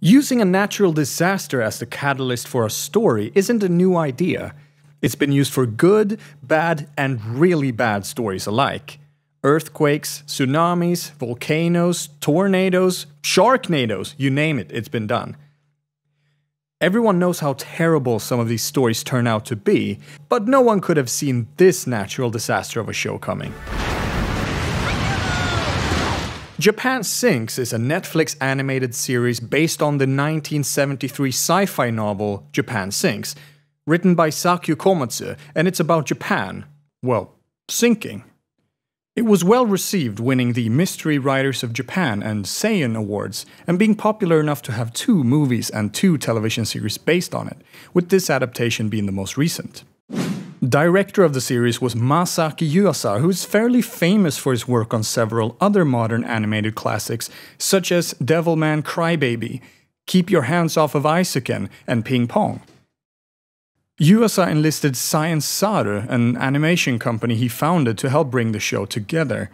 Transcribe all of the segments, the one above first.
Using a natural disaster as the catalyst for a story isn't a new idea. It's been used for good, bad, and really bad stories alike. Earthquakes, tsunamis, volcanoes, tornadoes, sharknadoes, you name it, it's been done. Everyone knows how terrible some of these stories turn out to be, but no one could have seen this natural disaster of a show coming. Japan Sinks is a Netflix animated series based on the 1973 sci-fi novel Japan Sinks, written by Sakyo Komatsu, and it's about Japan, well, sinking. It was well received, winning the Mystery Writers of Japan and Seiun Awards, and being popular enough to have 2 movies and 2 television series based on it, with this adaptation being the most recent. Director of the series was Masaaki Yuasa, who is fairly famous for his work on several other modern animated classics, such as Devilman Crybaby, Keep Your Hands Off of Eizouken, and Ping Pong. Yuasa enlisted Science Saru, an animation company he founded, to help bring the show together.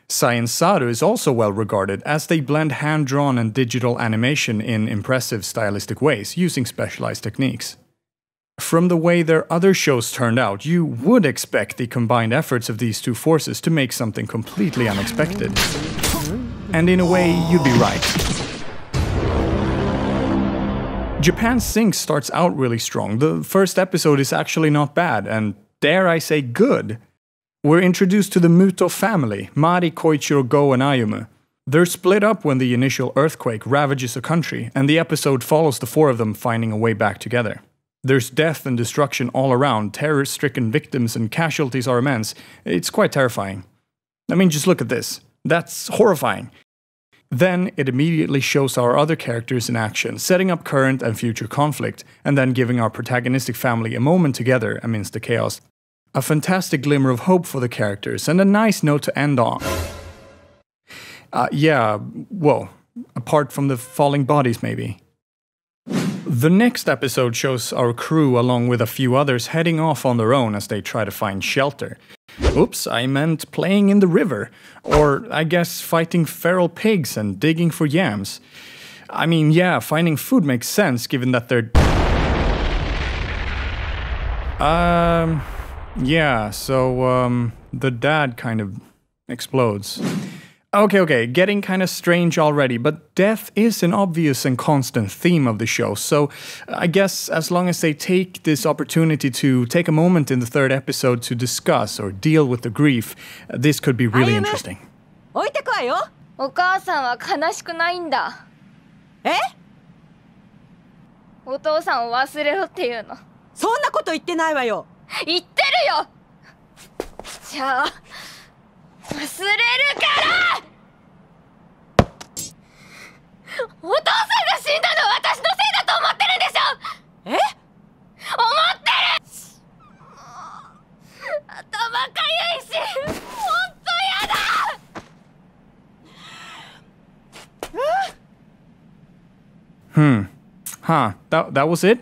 Science Saru is also well regarded, as they blend hand-drawn and digital animation in impressive stylistic ways, using specialized techniques. From the way their other shows turned out, you would expect the combined efforts of these 2 forces to make something completely unexpected. And in a way, you'd be right. Japan Sinks starts out really strong. The first episode is actually not bad, and dare I say good. We're introduced to the Muto family, Mari, Koichiro, Go, and Ayumu. They're split up when the initial earthquake ravages the country, and the episode follows the 4 of them finding a way back together. There's death and destruction all around, terror-stricken victims and casualties are immense. It's quite terrifying. I mean, just look at this. That's horrifying. Then it immediately shows our other characters in action, setting up current and future conflict, and then giving our protagonistic family a moment together amidst the chaos. A fantastic glimmer of hope for the characters, and a nice note to end on. Apart from the falling bodies maybe. The next episode shows our crew along with a few others heading off on their own as they try to find shelter. Oops, I meant playing in the river. Or, I guess, fighting feral pigs and digging for yams. I mean, yeah, finding food makes sense given that they're... the dad kind of explodes. Okay, getting kind of strange already, but death is an obvious and constant theme of the show, so I guess as long as they take this opportunity to take a moment in the 3rd episode to discuss or deal with the grief, this could be really interesting. 置いてくわよ。お母さんは悲しくないんだ。え？お父さんを忘れろっていうの。そんなこと言ってないわよ。言ってるよ。じゃあ忘れるから。お父さんが死んだのは私のせいだと思ってるんでしょ。え？思ってる。頭かゆいし、ほんとやだ。That was it?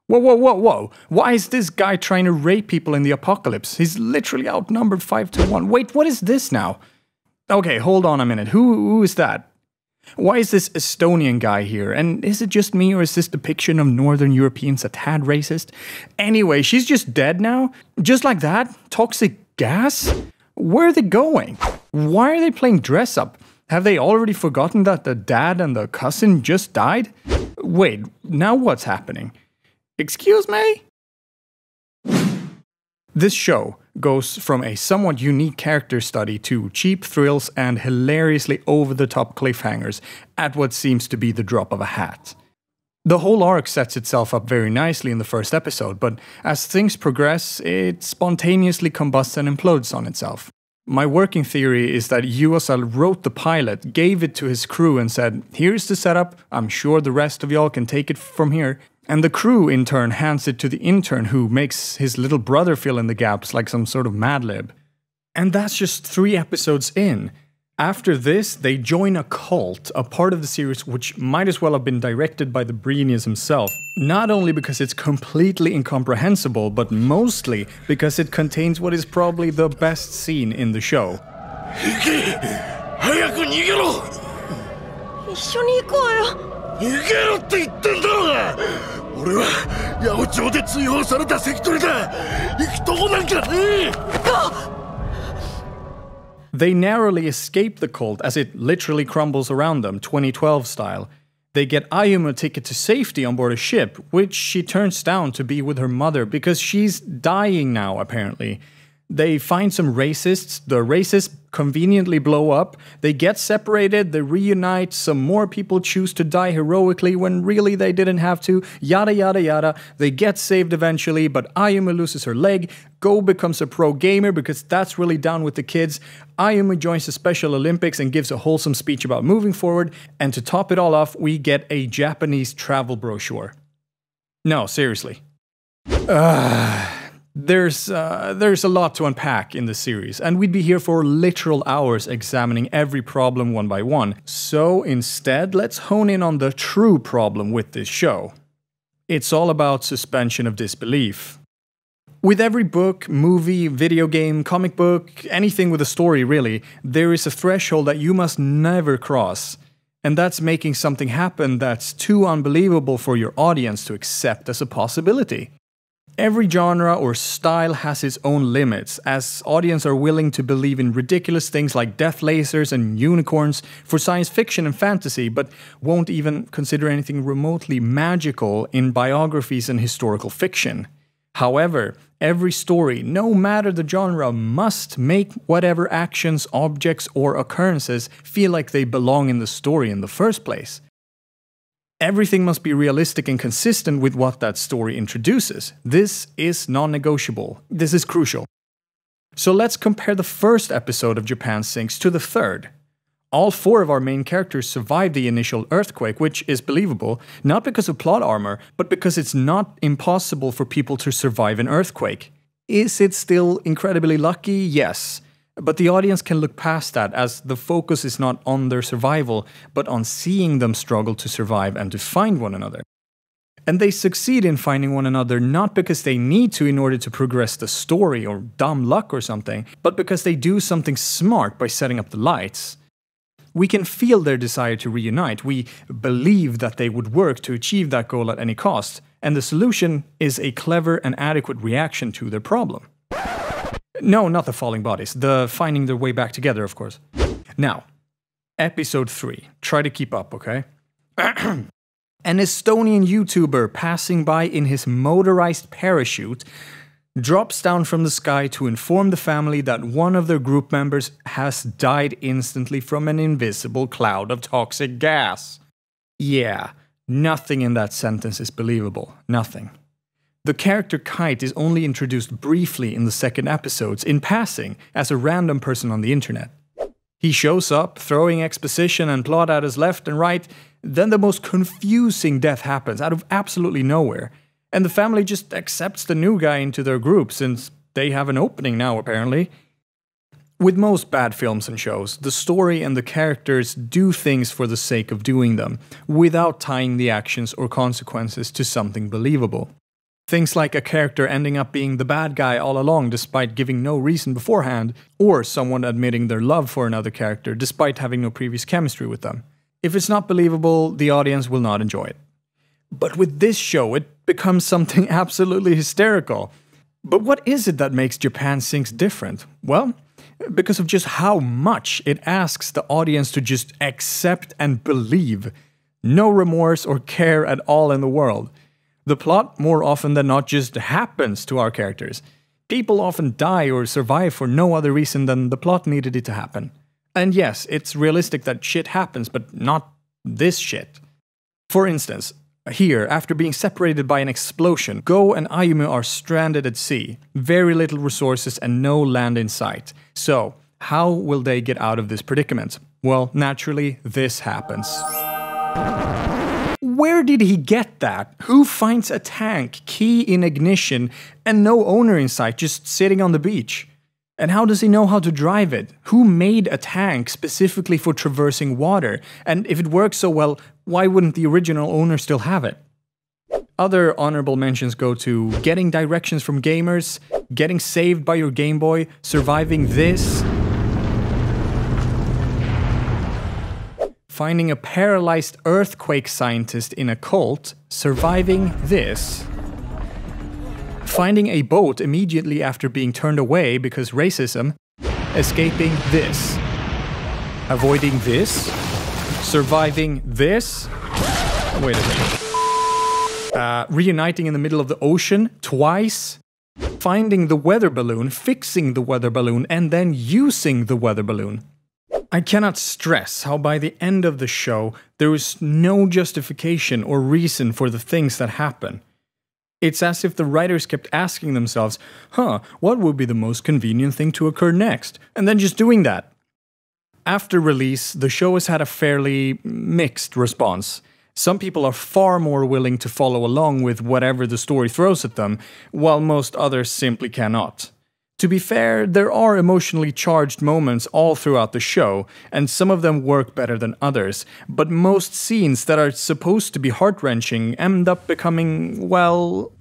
Whoa. Why is this guy trying to rape people in the apocalypse? He's literally outnumbered 5-1. Wait, what is this now? Okay, hold on a minute. Who is that? Why is this Estonian guy here? And is it just me, or is this depiction of Northern Europeans a tad racist? Anyway, she's just dead now? Just like that? Toxic gas? Where are they going? Why are they playing dress up? Have they already forgotten that the dad and the cousin just died? Wait, now what's happening? Excuse me? This show goes from a somewhat unique character study to cheap thrills and hilariously over-the-top cliffhangers at what seems to be the drop of a hat. The whole arc sets itself up very nicely in the first episode, but as things progress, it spontaneously combusts and implodes on itself. My working theory is that Yuasa wrote the pilot, gave it to his crew and said, "Here's the setup, I'm sure the rest of y'all can take it from here." And the crew, in turn, hands it to the intern who makes his little brother fill in the gaps like some sort of Mad Lib. And that's just 3 episodes in. After this, they join a cult, a part of the series which might as well have been directed by the Brenius himself. Not only because it's completely incomprehensible, but mostly because it contains what is probably the best scene in the show. 逃げろって言ってんだろうが。俺は八百長で追放された関取だ。行くとこなんかねえ。They narrowly escape the cult as it literally crumbles around them, 2012 style. They get Ayumu a ticket to safety on board a ship, which she turns down to be with her mother because she's dying now, apparently. They find some racists, the racists conveniently blow up, they get separated, they reunite, some more people choose to die heroically when really they didn't have to, yada yada yada. They get saved eventually, but Ayumu loses her leg, Go becomes a pro gamer because that's really down with the kids, Ayumu joins the Special Olympics and gives a wholesome speech about moving forward, and to top it all off, we get a Japanese travel brochure. No, seriously. There's a lot to unpack in the series, and we'd be here for literal hours examining every problem one by one. So instead, let's hone in on the true problem with this show. It's all about suspension of disbelief. With every book, movie, video game, comic book, anything with a story really, there is a threshold that you must never cross. And that's making something happen that's too unbelievable for your audience to accept as a possibility. Every genre or style has its own limits, as audiences are willing to believe in ridiculous things like death lasers and unicorns for science fiction and fantasy, but won't even consider anything remotely magical in biographies and historical fiction. However, every story, no matter the genre, must make whatever actions, objects, or occurrences feel like they belong in the story in the first place. Everything must be realistic and consistent with what that story introduces. This is non-negotiable. This is crucial. So let's compare the first episode of Japan Sinks to the third. All 4 of our main characters survived the initial earthquake, which is believable, not because of plot armor, but because it's not impossible for people to survive an earthquake. Is it still incredibly lucky? Yes. But the audience can look past that, as the focus is not on their survival, but on seeing them struggle to survive and to find one another. And they succeed in finding one another not because they need to in order to progress the story or dumb luck or something, but because they do something smart by setting up the lights. We can feel their desire to reunite, we believe that they would work to achieve that goal at any cost, and the solution is a clever and adequate reaction to their problem. No, not the falling bodies. The finding their way back together, of course. Now, episode 3. Try to keep up, okay? An Estonian YouTuber passing by in his motorized parachute drops down from the sky to inform the family that one of their group members has died instantly from an invisible cloud of toxic gas. Yeah, nothing in that sentence is believable. Nothing. The character Kite is only introduced briefly in the second episodes, in passing, as a random person on the internet. He shows up, throwing exposition and plot at us left and right, then the most confusing death happens out of absolutely nowhere, and the family just accepts the new guy into their group since they have an opening now, apparently. With most bad films and shows, the story and the characters do things for the sake of doing them, without tying the actions or consequences to something believable. Things like a character ending up being the bad guy all along despite giving no reason beforehand, or someone admitting their love for another character despite having no previous chemistry with them. If it's not believable, the audience will not enjoy it. But with this show, it becomes something absolutely hysterical. But what is it that makes Japan Sinks different? Well, because of just how much it asks the audience to just accept and believe. No remorse or care at all in the world. The plot, more often than not, just happens to our characters. People often die or survive for no other reason than the plot needed it to happen. And yes, it's realistic that shit happens, but not this shit. For instance, here, after being separated by an explosion, Go and Ayumu are stranded at sea. Very little resources and no land in sight. So, how will they get out of this predicament? Well, naturally, this happens. Where did he get that? Who finds a tank, key in ignition, and no owner in sight just sitting on the beach? And how does he know how to drive it? Who made a tank specifically for traversing water? And if it works so well, why wouldn't the original owner still have it? Other honorable mentions go to getting directions from gamers, getting saved by your Game Boy, finding a paralyzed earthquake scientist in a cult, surviving this. Finding a boat immediately after being turned away because racism, escaping this. Avoiding this. Surviving this. Wait a second. Reuniting in the middle of the ocean twice. Finding the weather balloon, fixing the weather balloon, and then using the weather balloon. I cannot stress how by the end of the show, there is no justification or reason for the things that happen. It's as if the writers kept asking themselves, what would be the most convenient thing to occur next? And then just doing that. After release, the show has had a fairly mixed response. Some people are far more willing to follow along with whatever the story throws at them, while most others simply cannot. To be fair, there are emotionally charged moments all throughout the show, and some of them work better than others, but most scenes that are supposed to be heart-wrenching end up becoming, well...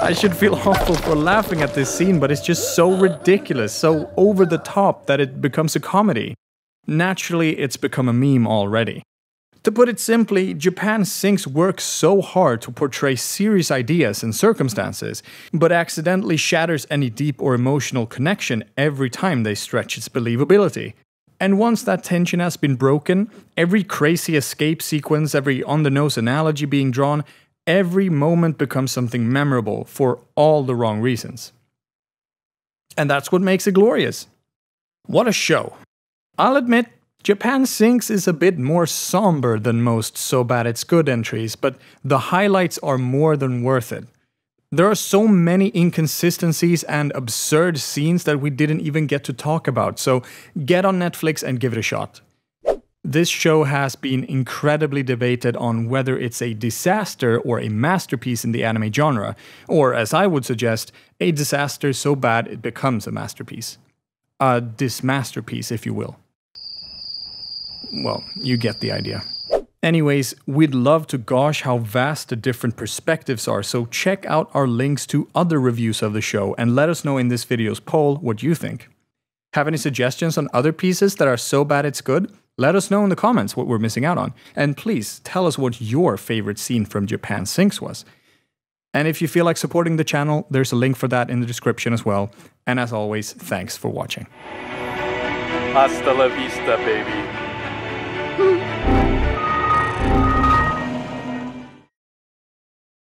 I should feel awful for laughing at this scene, but it's just so ridiculous, so over the top that it becomes a comedy. Naturally, it's become a meme already. To put it simply, Japan Sinks works so hard to portray serious ideas and circumstances, but accidentally shatters any deep or emotional connection every time they stretch its believability. And once that tension has been broken, every crazy escape sequence, every on-the-nose analogy being drawn, every moment becomes something memorable for all the wrong reasons. And that's what makes it glorious. What a show. I'll admit, Japan Sinks is a bit more somber than most So Bad It's Good entries, but the highlights are more than worth it. There are so many inconsistencies and absurd scenes that we didn't even get to talk about, so get on Netflix and give it a shot. This show has been incredibly debated on whether it's a disaster or a masterpiece in the anime genre, or as I would suggest, a disaster so bad it becomes a masterpiece. A dismasterpiece, if you will. Well, you get the idea. Anyways, we'd love to gauge how vast the different perspectives are, so check out our links to other reviews of the show and let us know in this video's poll what you think. Have any suggestions on other pieces that are so bad it's good? Let us know in the comments what we're missing out on, and please tell us what your favorite scene from Japan Sinks was. And if you feel like supporting the channel, there's a link for that in the description as well. And as always, thanks for watching. Hasta la vista, baby.